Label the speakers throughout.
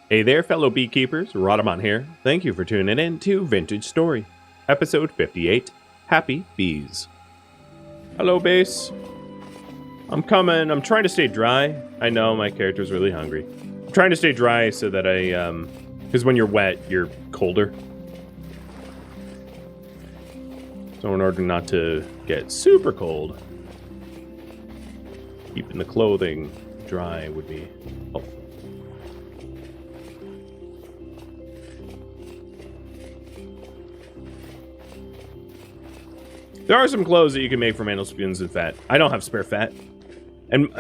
Speaker 1: Hey there, fellow beekeepers. Rhadamant here. Thank you for tuning in to Vintage Story, episode 58, Happy Bees. Hello, base. I'm coming. I'm trying to stay dry. I know my character's really hungry. I'm trying to stay dry so that because when you're wet, you're colder. So in order not to get super cold, keeping the clothing dry would be helpful. There are some clothes that you can make from animal skins and fat. I don't have spare fat, and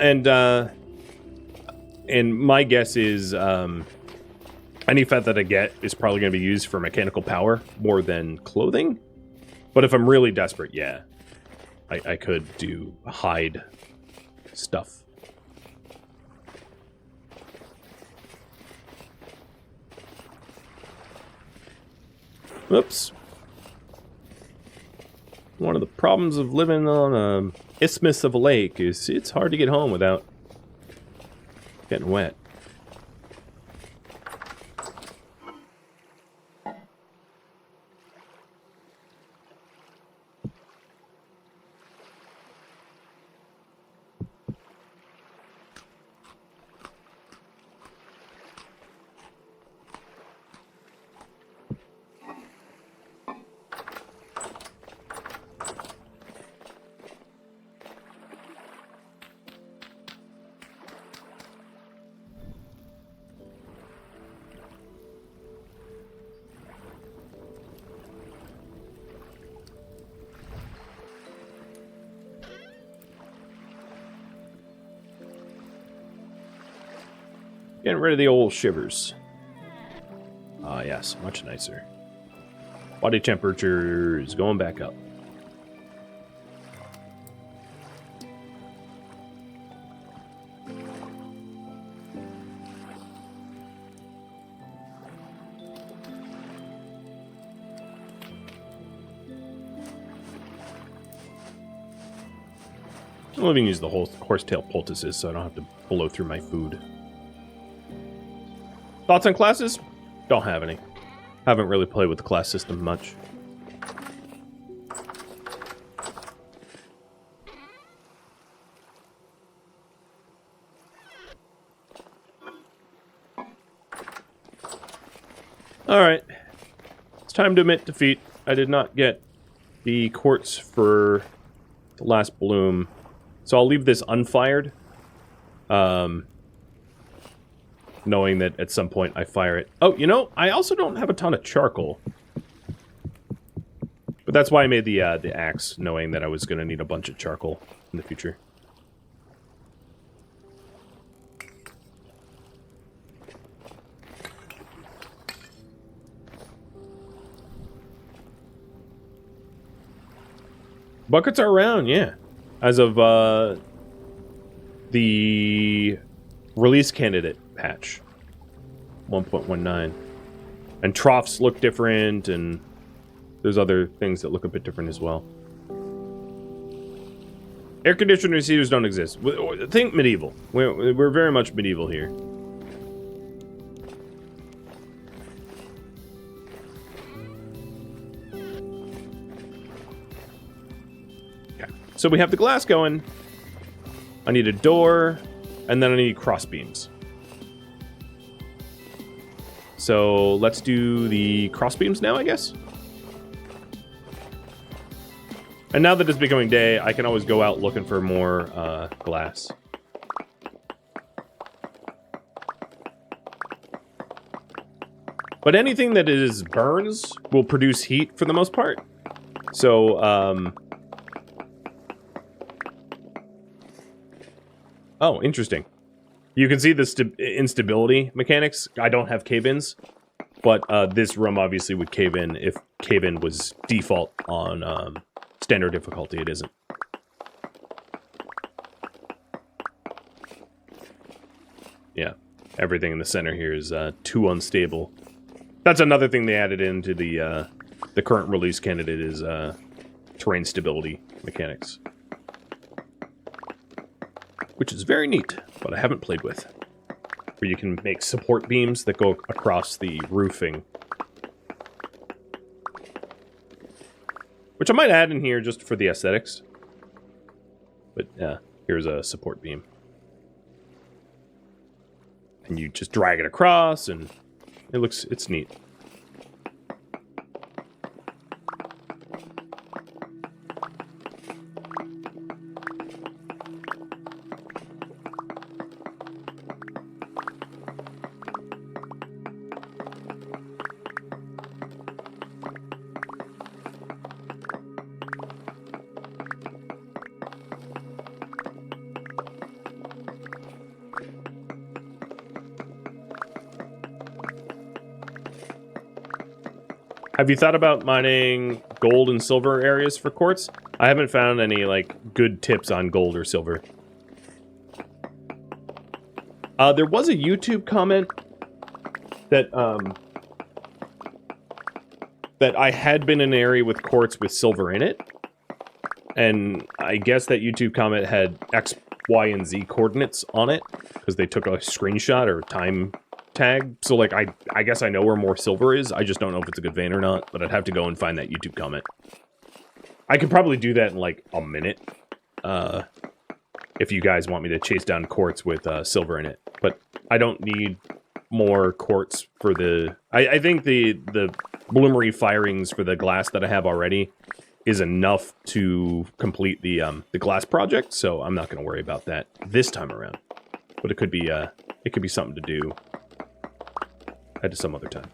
Speaker 1: my guess is any fat that I get is probably going to be used for mechanical power more than clothing. But if I'm really desperate, yeah, I could do hide stuff. Oops. One of the problems of living on a isthmus of a lake is it's hard to get home without getting wet. Getting rid of the old shivers. Ah, yes, much nicer. Body temperature is going back up. I'll even use the whole horsetail poultices so I don't have to blow through my food. Thoughts on classes? Don't have any. Haven't really played with the class system much. Alright. It's time to admit defeat. I did not get the quartz for the last bloom. So I'll leave this unfired. Knowing that at some point I fire it. Oh, you know, I also don't have a ton of charcoal. But that's why I made the axe, knowing that I was going to need a bunch of charcoal in the future. Buckets are around, yeah. As of the release candidate patch 1.19, and troughs look different, and there's other things that look a bit different as well. Air conditioned receivers don't exist. Think medieval. We're very much medieval here. Okay, so we have the glass going. I need a door, and then I need cross beams. So let's do the crossbeams now, I guess. And now that it's becoming day, I can always go out looking for more glass. But anything that is burns will produce heat for the most part. So, oh, interesting. You can see the instability mechanics. I don't have cave-ins, but this room obviously would cave in if cave-in was default on standard difficulty. It isn't. Yeah, everything in the center here is too unstable. That's another thing they added into the current release candidate is terrain stability mechanics. Which is very neat, but I haven't played with. where you can make support beams that go across the roofing. Which I might add in here just for the aesthetics. But here's a support beam. And you just drag it across, and it's neat. Have you thought about mining gold and silver areas for quartz? I haven't found any, like, good tips on gold or silver. There was a YouTube comment that, that I had been in an area with quartz with silver in it. And I guess that YouTube comment had X, Y, and Z coordinates on it, because they took a screenshot or time tag. So, like, I guess I know where more silver is. I just don't know if it's a good vein or not, but I'd have to go and find that YouTube comment. I could probably do that in, like, a minute, if you guys want me to chase down quartz with silver in it. But I don't need more quartz for the... I think the bloomery firings for the glass that I have already is enough to complete the glass project, so I'm not going to worry about that this time around. But it could be something to do at some other time.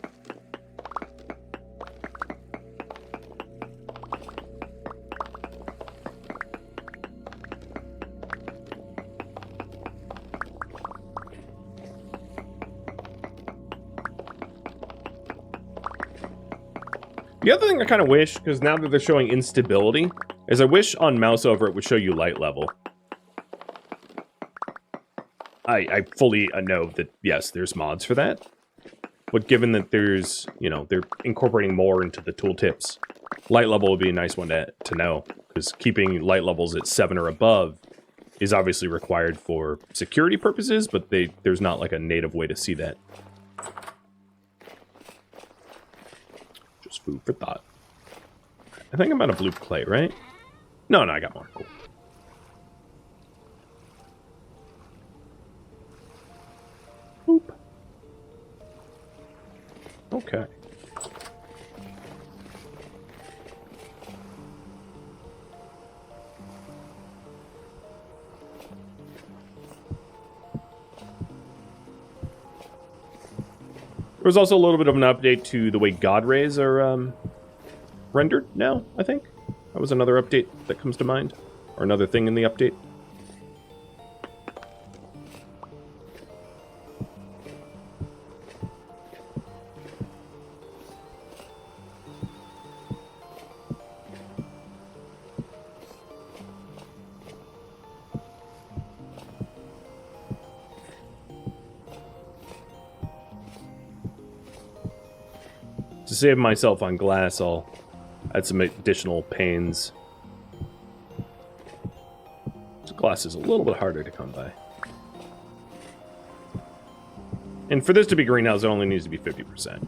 Speaker 1: The other thing I kind of wish, because now that they're showing instability, is I wish on mouse over it would show you light level. I fully know that, yes, there's mods for that. But given that there's, you know, they're incorporating more into the tooltips, light level would be a nice one to know. Because keeping light levels at 7 or above is obviously required for security purposes, but there's not like a native way to see that. Just food for thought. I think I'm out of blue clay, right? No, I got more. Cool. Boop. Okay. There was also a little bit of an update to the way God rays are rendered now, I think. That was another update that comes to mind. Or another thing in the update. To save myself on glass, I'll add some additional panes. So glass is a little bit harder to come by. And for this to be greenhouse, it only needs to be 50%.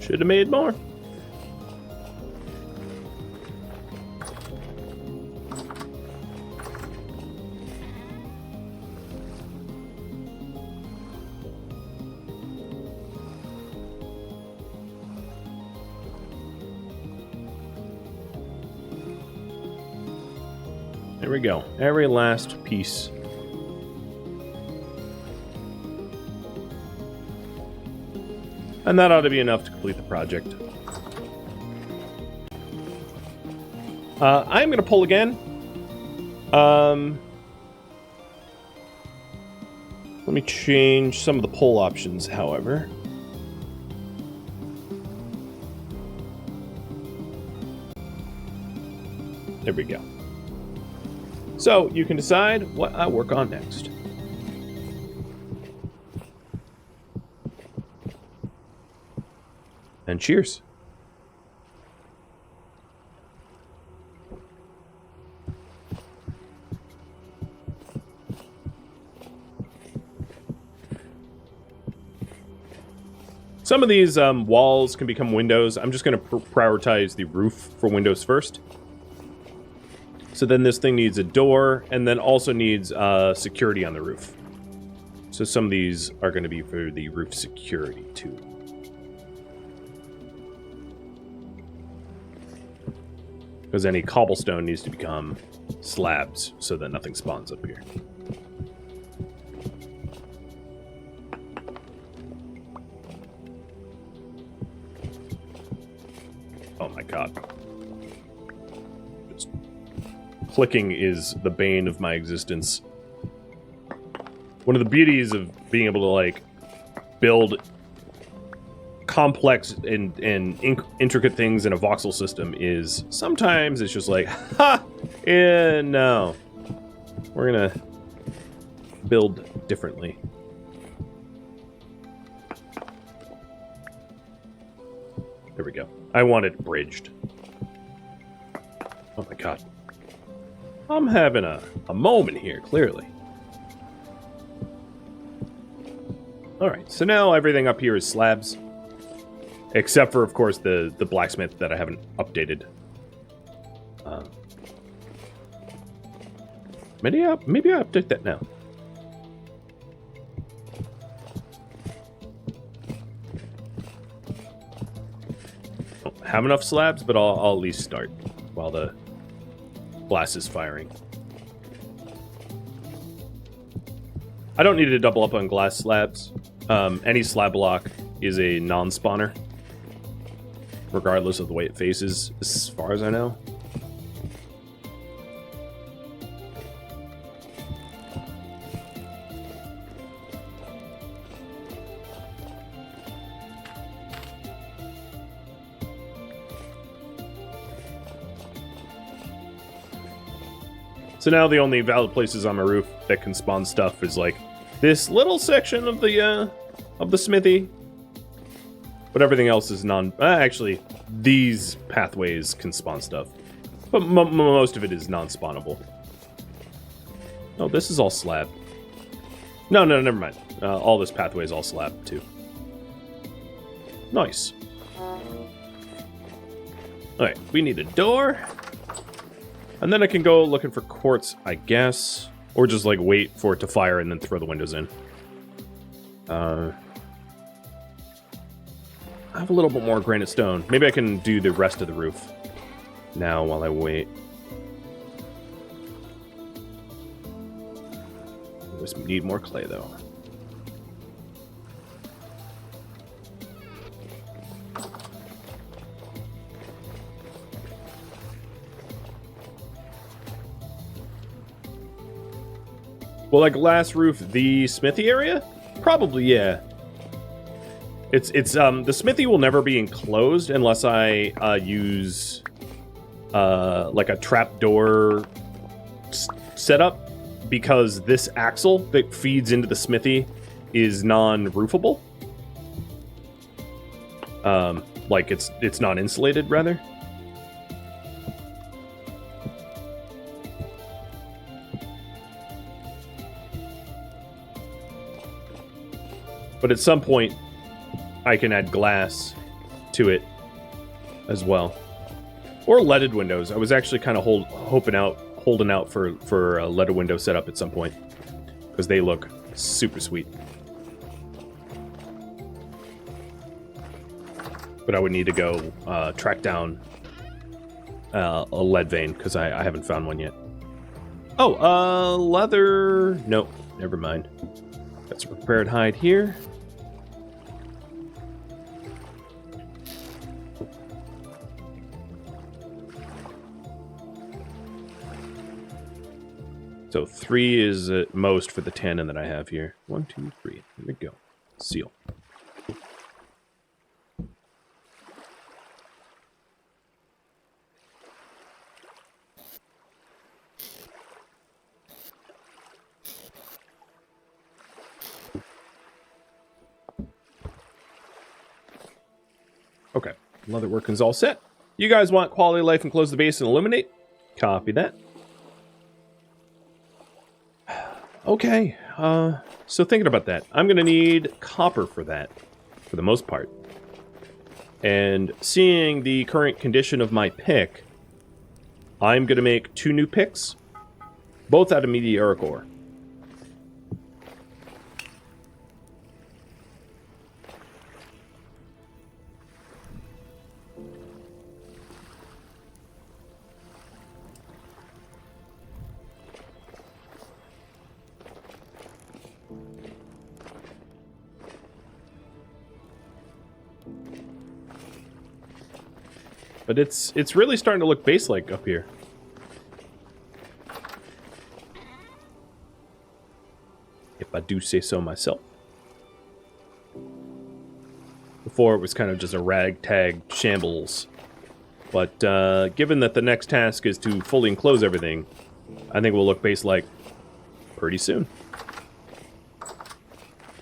Speaker 1: Should have made more. There we go. Every last piece. And that ought to be enough to complete the project. I'm going to pull again. Let me change some of the pull options, however. There we go. So, you can decide what I work on next. And cheers. Some of these walls can become windows. I'm just going to prioritize the roof for windows first. So then this thing needs a door, and then also needs security on the roof. So some of these are going to be for the roof security, too. Because any cobblestone needs to become slabs, so that nothing spawns up here. Oh my god. Just clicking is the bane of my existence. One of the beauties of being able to, like, build complex and intricate things in a voxel system is sometimes it's just like, ha! No. We're gonna build differently. There we go. I want it bridged. Oh my god. I'm having a moment here, clearly. Alright, so now everything up here is slabs. Except for, of course, the blacksmith that I haven't updated. Maybe I update that now. Don't have enough slabs, but I'll at least start while the glass is firing. I don't need to double up on glass slabs. Any slab block is a non-spawner, regardless of the way it faces, as far as I know. So now the only valid places on my roof that can spawn stuff is like this little section of the smithy. But everything else is actually, these pathways can spawn stuff. But most of it is non-spawnable. Oh, this is all slab. No, never mind. All this pathway is all slab, too. Nice. Alright, we need a door. And then I can go looking for quartz, I guess. Or just, like, wait for it to fire and then throw the windows in. I have a little bit more granite stone. Maybe I can do the rest of the roof now while I wait. Just need more clay, though. Will I glass roof the smithy area? Probably, yeah. It's the smithy will never be enclosed unless I use like a trapdoor setup, because this axle that feeds into the smithy is non-roofable. Like it's not insulated, rather. But at some point, I can add glass to it as well, or leaded windows. I was actually kind of holding out for a leaded window setup at some point, because they look super sweet. But I would need to go track down a lead vein, because I haven't found one yet. Oh, leather. Nope, never mind. Got some prepared hide here. So 3 is at most for the tannin that I have here. 1, 2, 3. Here we go. Seal. Okay, leather working's all set. You guys want quality of life and close the base and illuminate? Copy that. Okay, so thinking about that, I'm going to need copper for that, for the most part. And seeing the current condition of my pick, I'm going to make 2 new picks, both out of meteoric ore. But it's really starting to look base-like up here. If I do say so myself. Before it was kind of just a ragtag shambles. But given that the next task is to fully enclose everything, I think we'll look base-like pretty soon.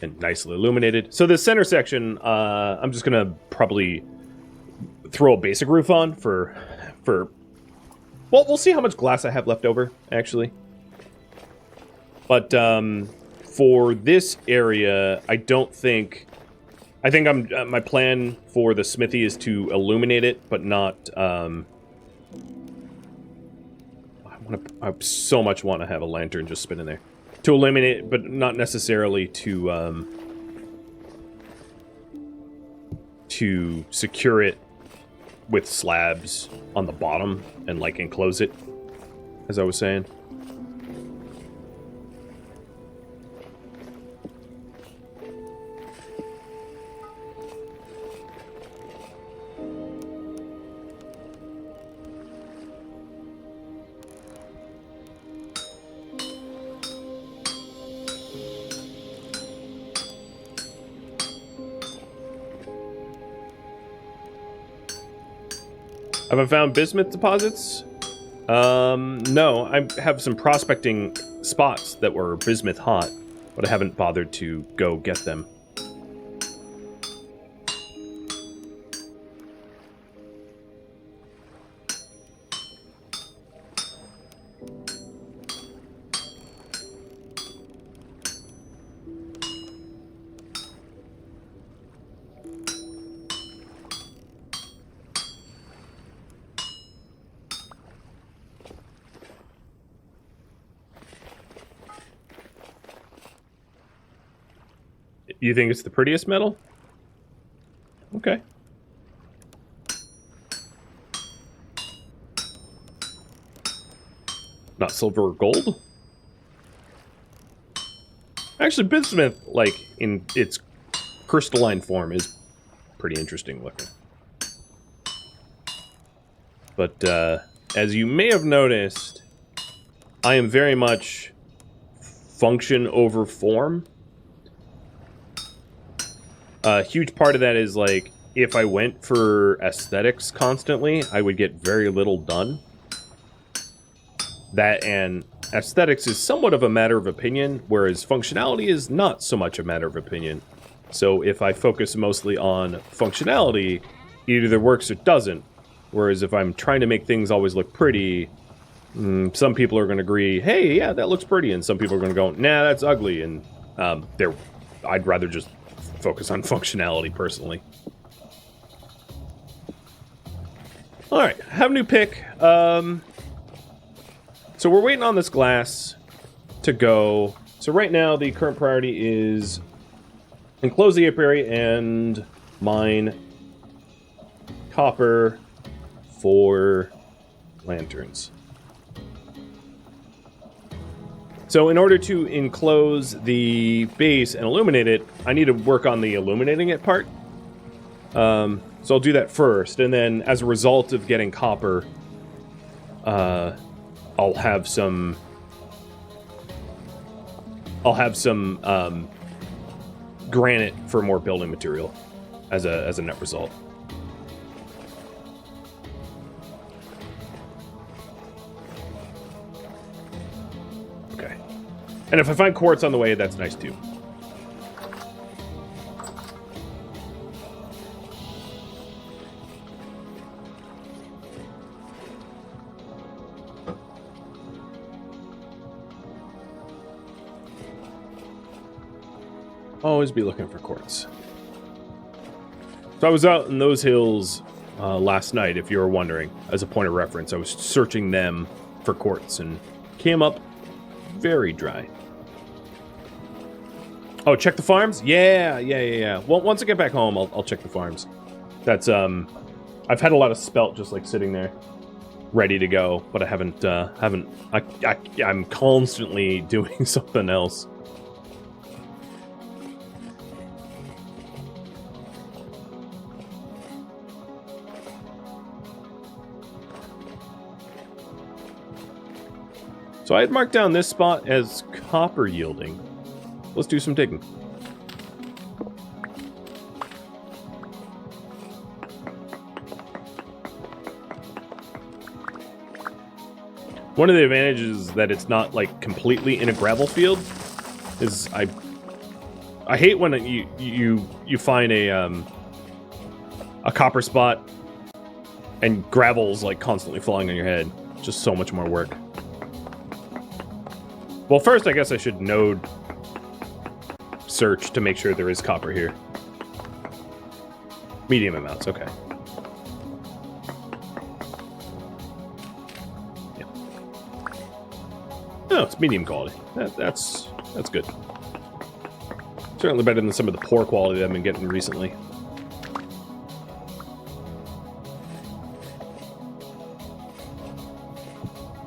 Speaker 1: And nicely illuminated. So this center section, I'm just going to probably throw a basic roof on for well, we'll see how much glass I have left over, actually. But for this area, I think my plan for the smithy is to illuminate it, but not I so much want to have a lantern just spinning there to illuminate it, but not necessarily to secure it with slabs on the bottom and like enclose it, as I was saying. Have I found bismuth deposits? No, I have some prospecting spots that were bismuth hot, but I haven't bothered to go get them. You think it's the prettiest metal? Okay. Not silver or gold? Actually, bismuth, like, in its crystalline form, is pretty interesting looking. But, as you may have noticed, I am very much function over form. A huge part of that is, like, if I went for aesthetics constantly, I would get very little done. That and aesthetics is somewhat of a matter of opinion, whereas functionality is not so much a matter of opinion. So if I focus mostly on functionality, it either works or it doesn't. Whereas if I'm trying to make things always look pretty, some people are going to agree, hey, yeah, that looks pretty, and some people are going to go, nah, that's ugly, and I'd rather just focus on functionality, personally. Alright, have a new pick. So we're waiting on this glass to go. So right now, the current priority is enclose the apiary and mine copper for lanterns. So in order to enclose the base and illuminate it, I need to work on the illuminating it part. So I'll do that first, and then as a result of getting copper, I'll have some granite for more building material as a net result. Okay. And if I find quartz on the way, that's nice too. Always be looking for quartz. So I was out in those hills last night, if you were wondering, as a point of reference. I was searching them for quartz and came up very dry. Oh, check the farms? Yeah. Well, once I get back home, I'll check the farms. That's, I've had a lot of spelt just like sitting there, ready to go, but I I'm constantly doing something else. So I had marked down this spot as copper yielding. Let's do some digging. One of the advantages that it's not like completely in a gravel field is I hate when you find a copper spot and gravel's like constantly falling on your head. Just so much more work. Well, first, I guess I should node search to make sure there is copper here. Medium amounts, okay. Yeah. Oh, it's medium quality. That's good. Certainly better than some of the poor quality I've been getting recently.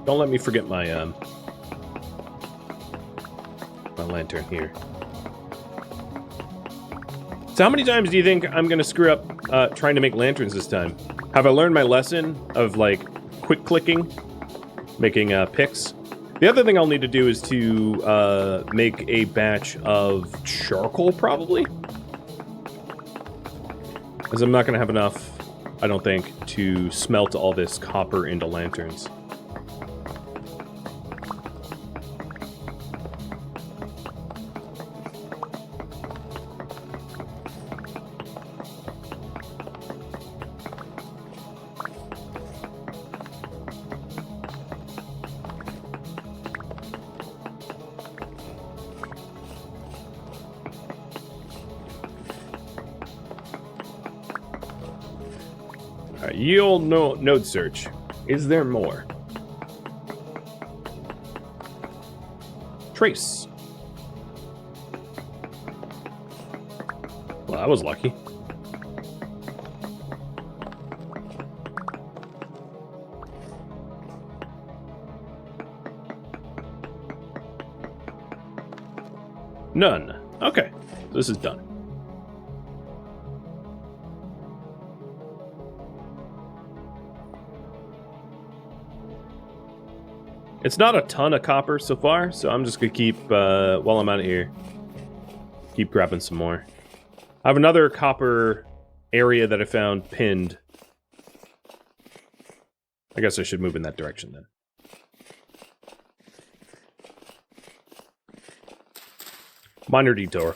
Speaker 1: Don't let me forget my lantern here. So how many times do you think I'm gonna screw up trying to make lanterns this time? Have I learned my lesson of like quick clicking, making picks? The other thing I'll need to do is to make a batch of charcoal, probably, because I'm not gonna have enough, I don't think, to smelt all this copper into lanterns. Yield node search. Is there more? Trace. Well, that was lucky. None. Okay, this is done. It's not a ton of copper so far, so I'm just gonna keep, while I'm out of here, keep grabbing some more. I have another copper area that I found pinned. I guess I should move in that direction then. Minor detour.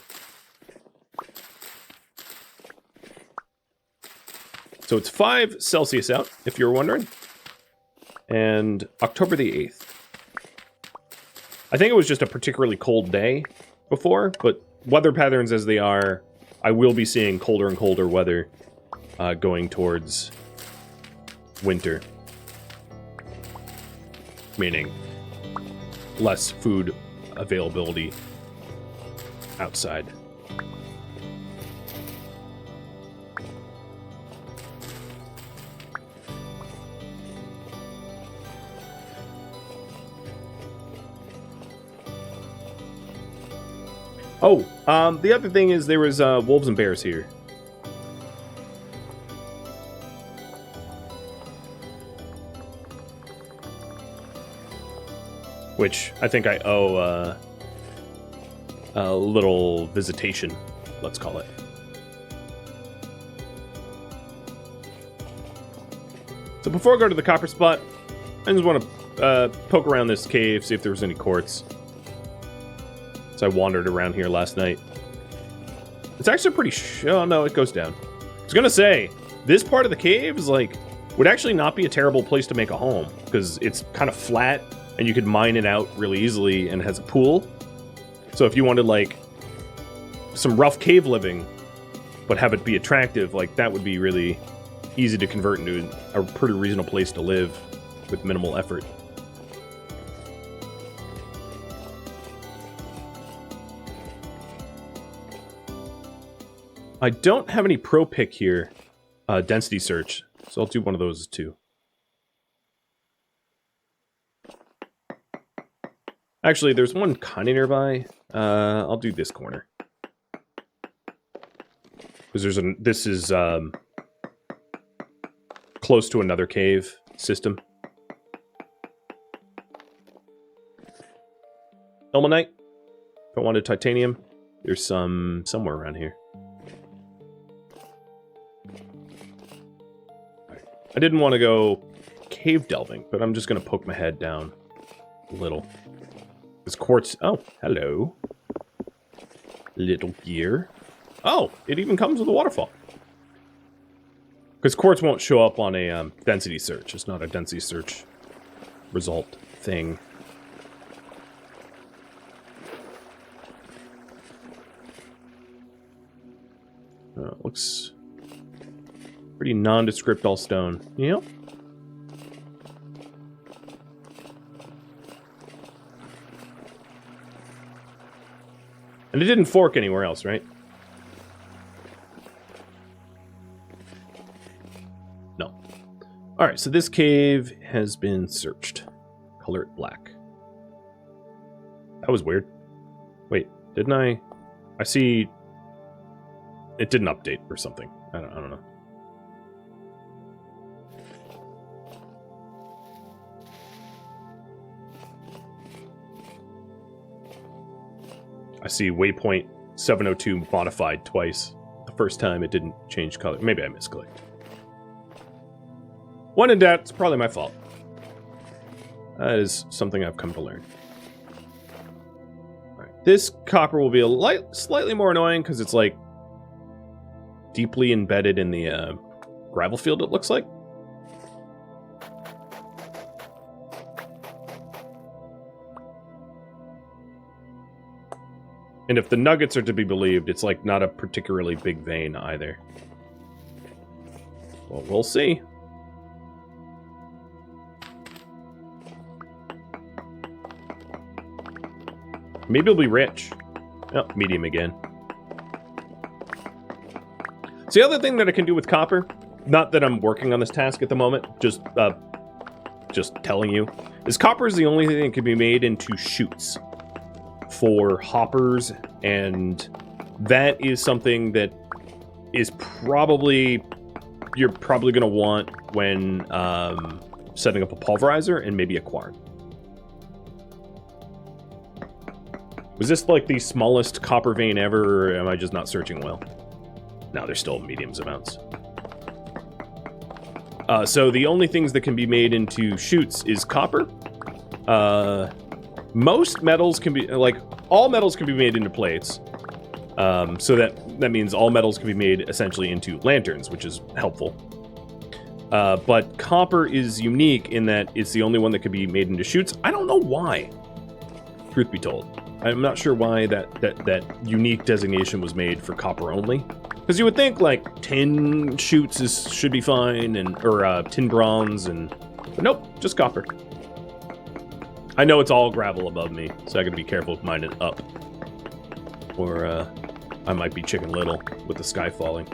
Speaker 1: So it's 5 Celsius out, if you're wondering. And October the 8th. I think it was just a particularly cold day before, but weather patterns as they are, I will be seeing colder and colder weather going towards winter. Meaning less food availability outside. Oh, the other thing is there was wolves and bears here. Which I think I owe a little visitation, let's call it. So before I go to the copper spot, I just want to poke around this cave, see if there was any quartz. So I wandered around here last night. It's actually pretty oh no, it goes down. I was gonna say, this part of the cave is like, would actually not be a terrible place to make a home, because it's kind of flat, and you could mine it out really easily, and it has a pool. So if you wanted like some rough cave living, but have it be attractive, like that would be really easy to convert into a pretty reasonable place to live with minimal effort. I don't have any pro pick here, density search, so I'll do one of those too. Actually, there's one kind of nearby. I'll do this corner. Because this is close to another cave system. Ilmenite. If I wanted titanium, there's some somewhere around here. I didn't want to go cave delving, but I'm just going to poke my head down a little. This quartz... Oh, hello. Little gear. Oh, it even comes with a waterfall. Because quartz won't show up on a density search. It's not a density search result thing. Looks pretty nondescript all stone. Yep. And it didn't fork anywhere else, right? No. Alright, so this cave has been searched. Color it black. That was weird. Wait, didn't I see... It didn't update or something. I don't know. I see waypoint 702 modified twice. The first time it didn't change color. Maybe I misclicked. When in doubt, it's probably my fault. That is something I've come to learn. All right. This copper will be slightly more annoying because it's like deeply embedded in the gravel field, it looks like. And if the nuggets are to be believed, it's like not a particularly big vein either. Well, we'll see. Maybe it'll be rich. Oh, medium again. So the other thing that I can do with copper, not that I'm working on this task at the moment, just telling you, is copper is the only thing that can be made into chutes for hoppers, and that is something that is you're probably going to want when setting up a pulverizer and maybe a quart. Was this like the smallest copper vein ever, or am I just not searching well? No, there's still mediums amounts. So the only things that can be made into chutes is copper. Most metals can be, like, all metals can be made into plates. So that means all metals can be made essentially into lanterns, which is helpful. But copper is unique in that it's the only one that can be made into chutes. I don't know why, truth be told. I'm not sure why that unique designation was made for copper only. Because you would think, like, tin chutes should be fine, or tin bronze, but nope, just copper. I know it's all gravel above me, so I gotta be careful with mining up. Or, I might be Chicken Little with the sky falling.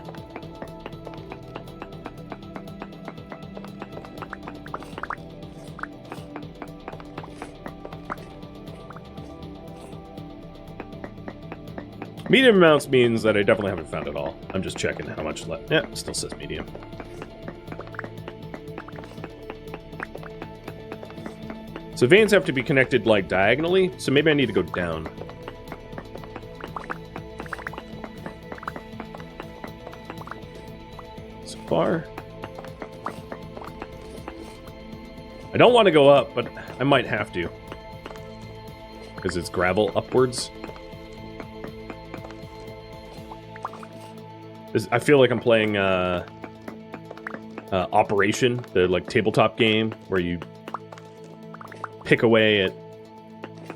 Speaker 1: Medium amounts means that I definitely haven't found it all. I'm just checking how much left. Yeah, it still says medium. So veins have to be connected, like, diagonally, so maybe I need to go down. So far. I don't want to go up, but I might have to. Because it's gravel upwards. I feel like I'm playing Operation, the like tabletop game where you pick away at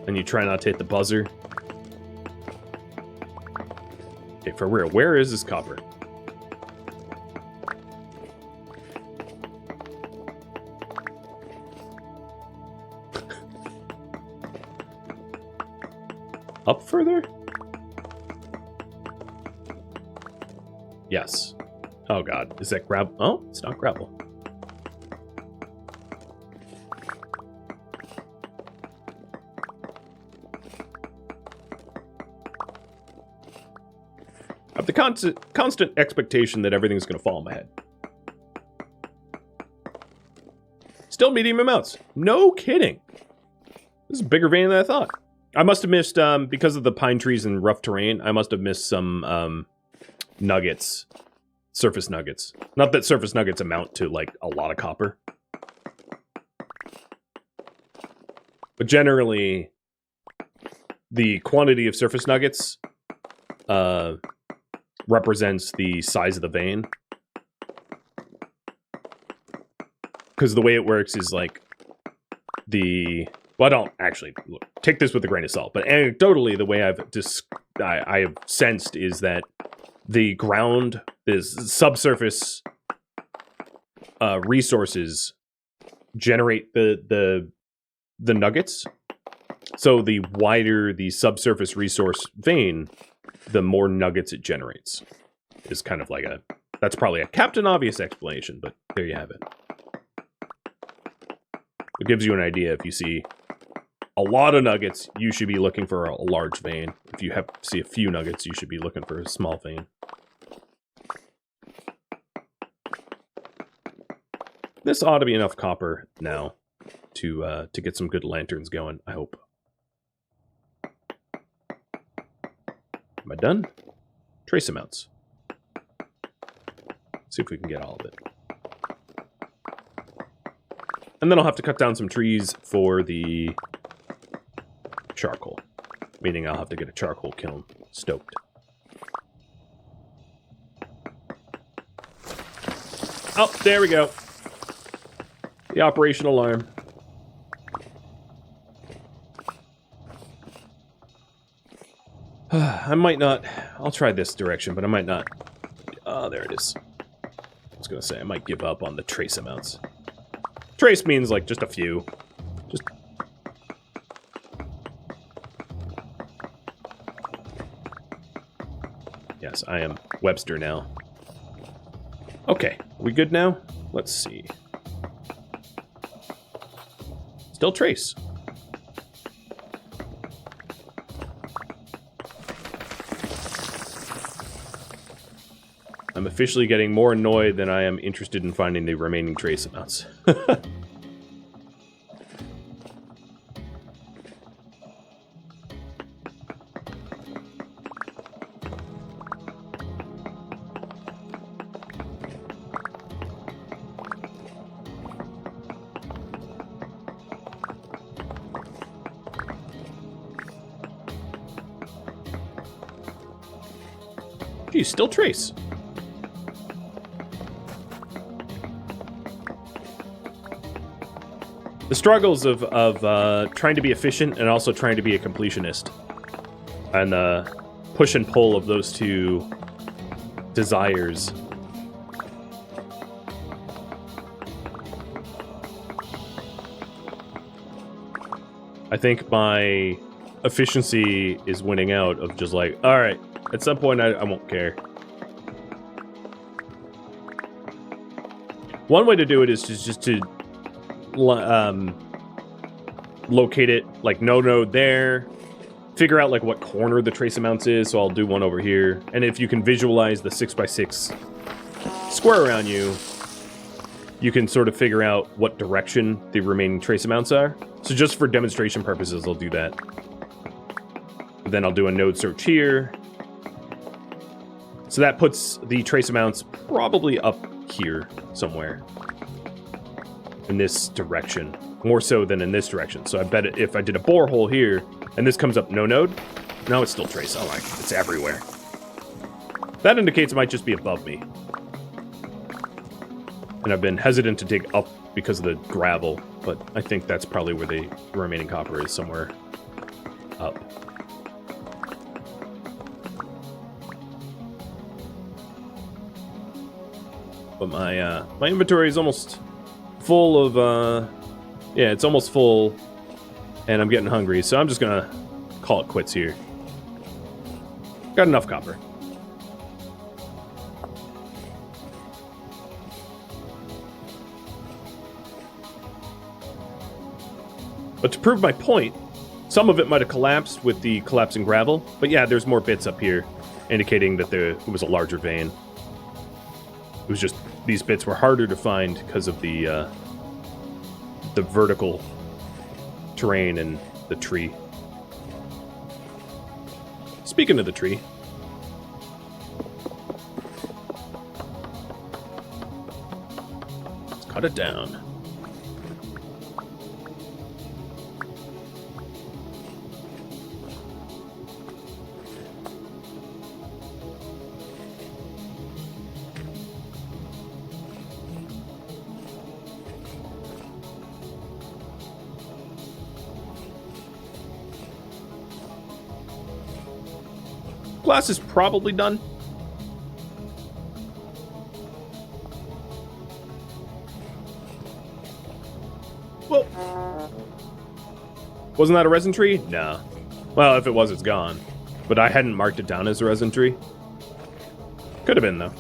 Speaker 1: and you try not to hit the buzzer. Okay, for real, where is this copper? Up further? Yes. Oh god, is that gravel? Oh, it's not gravel. I have the constant expectation that everything's going to fall on my head. Still medium amounts. No kidding. This is a bigger vein than I thought. I must have missed, because of the pine trees and rough terrain, I must have missed some, nuggets. Surface nuggets. Not that surface nuggets amount to, like, a lot of copper. But generally, the quantity of surface nuggets, represents the size of the vein. Because the way it works is, like, well, I don't actually take this with a grain of salt, but anecdotally, the way I have sensed is that the ground, the subsurface resources generate the nuggets. So the wider the subsurface resource vein, the more nuggets it generates. Is kind of like that's probably a Captain Obvious explanation, but there you have it. It gives you an idea. If you see a lot of nuggets, you should be looking for a large vein. If you see a few nuggets, you should be looking for a small vein. This ought to be enough copper now to get some good lanterns going, I hope. Am I done? Trace amounts. See if we can get all of it. And then I'll have to cut down some trees for the charcoal. Meaning I'll have to get a charcoal kiln stoked. Oh, there we go. The operation alarm. I might not... I'll try this direction, but I might not... Oh, there it is. I was going to say, I might give up on the trace amounts. Trace means, like, just a few. Just... Yes, I am Webster now. Okay, we good now? Let's see. Still trace. I'm officially getting more annoyed than I am interested in finding the remaining trace amounts. Geez, still trace. The struggles of trying to be efficient and also trying to be a completionist. And the push and pull of those two desires. I think my efficiency is winning out of just like, alright, at some point I won't care. One way to do it is just to locate it, like no node there, figure out like what corner the trace amounts is, so I'll do one over here. And if you can visualize the 6x6 square around you, you can sort of figure out what direction the remaining trace amounts are. So just for demonstration purposes, I'll do that. Then I'll do a node search here. So that puts the trace amounts probably up here somewhere. In this direction. More so than in this direction. So I bet if I did a borehole here, and this comes up no node, no, it's still trace. Oh, it's everywhere. That indicates it might just be above me. And I've been hesitant to dig up because of the gravel, but I think that's probably where the remaining copper is, somewhere up. But my inventory is almost full of, yeah, it's almost full, and I'm getting hungry, so I'm just gonna call it quits here. Got enough copper. But to prove my point, some of it might have collapsed with the collapsing gravel, but yeah, there's more bits up here, indicating that it was a larger vein. It was just, these bits were harder to find because of the vertical terrain and the tree. Speaking of the tree, let's cut it down. Glass is probably done. Well, wasn't that a resin tree? No. Well, if it was, it's gone. But I hadn't marked it down as a resin tree. Could have been, though.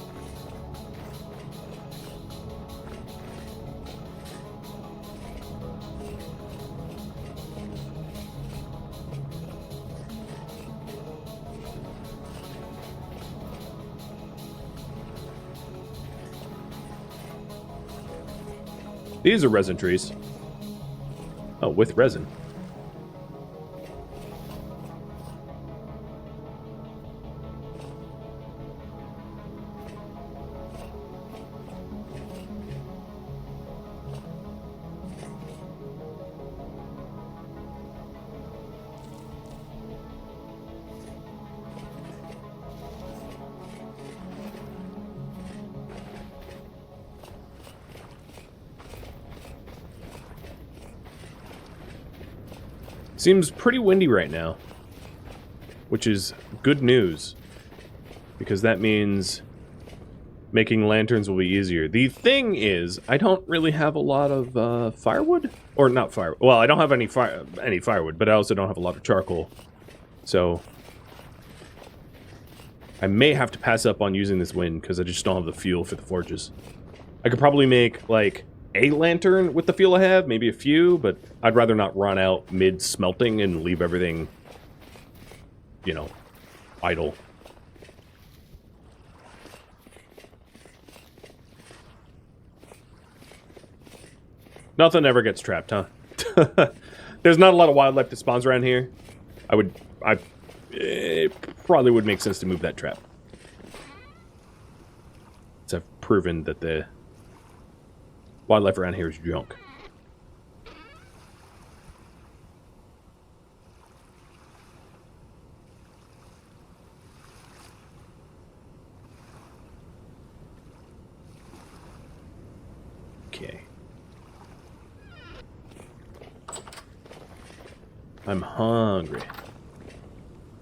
Speaker 1: These are resin trees. Oh, with resin. Seems pretty windy right now, which is good news, because that means making lanterns will be easier. The thing is, I don't really have a lot of firewood, or not fire. Well, I don't have any firewood, but I also don't have a lot of charcoal, so I may have to pass up on using this wind because I just don't have the fuel for the forges. I could probably make like a lantern with the fuel I have, maybe a few, but I'd rather not run out mid-smelting and leave everything, you know, idle. Nothing ever gets trapped, huh? There's not a lot of wildlife that spawns around here. It probably would make sense to move that trap. So I've proven that the wildlife around here is junk. Okay. I'm hungry.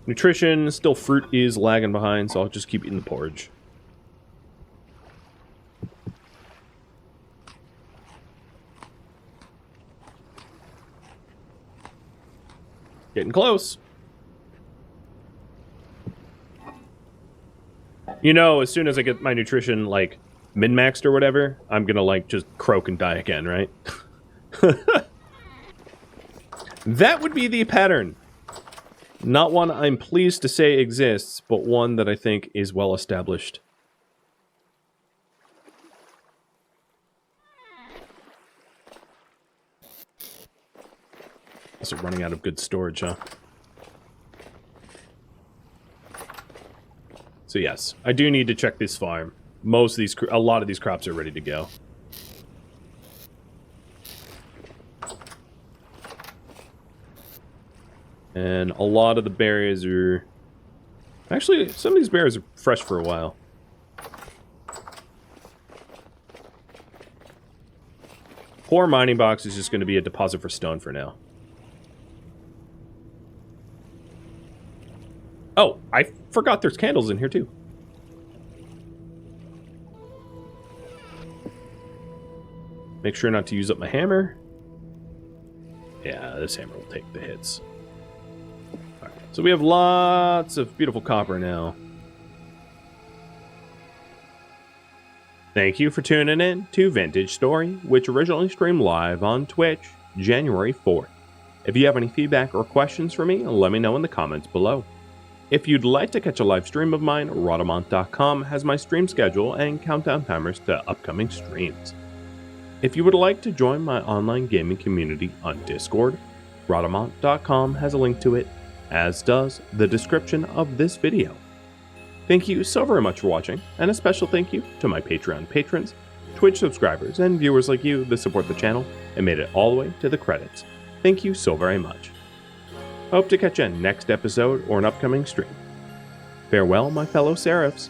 Speaker 1: Nutrition, still fruit is lagging behind, so I'll just keep eating the porridge. Getting close. You know, as soon as I get my nutrition, like, min-maxed or whatever, I'm gonna, like, just croak and die again, right? That would be the pattern. Not one I'm pleased to say exists, but one that I think is well established. Also running out of good storage, huh? So yes, I do need to check this farm. A lot of these crops are ready to go. And a lot of the berries are... Actually, some of these berries are fresh for a while. Poor mining box is just going to be a deposit for stone for now. Oh, I forgot there's candles in here too. Make sure not to use up my hammer. Yeah, this hammer will take the hits. Alright, so we have lots of beautiful copper now. Thank you for tuning in to Vintage Story, which originally streamed live on Twitch, January 4th. If you have any feedback or questions for me, let me know in the comments below. If you'd like to catch a live stream of mine, Rhadamant.com has my stream schedule and countdown timers to upcoming streams. If you would like to join my online gaming community on Discord, Rhadamant.com has a link to it, as does the description of this video. Thank you so very much for watching, and a special thank you to my Patreon patrons, Twitch subscribers, and viewers like you that support the channel and made it all the way to the credits. Thank you so very much. I hope to catch you in next episode or an upcoming stream. Farewell, my fellow Seraphs.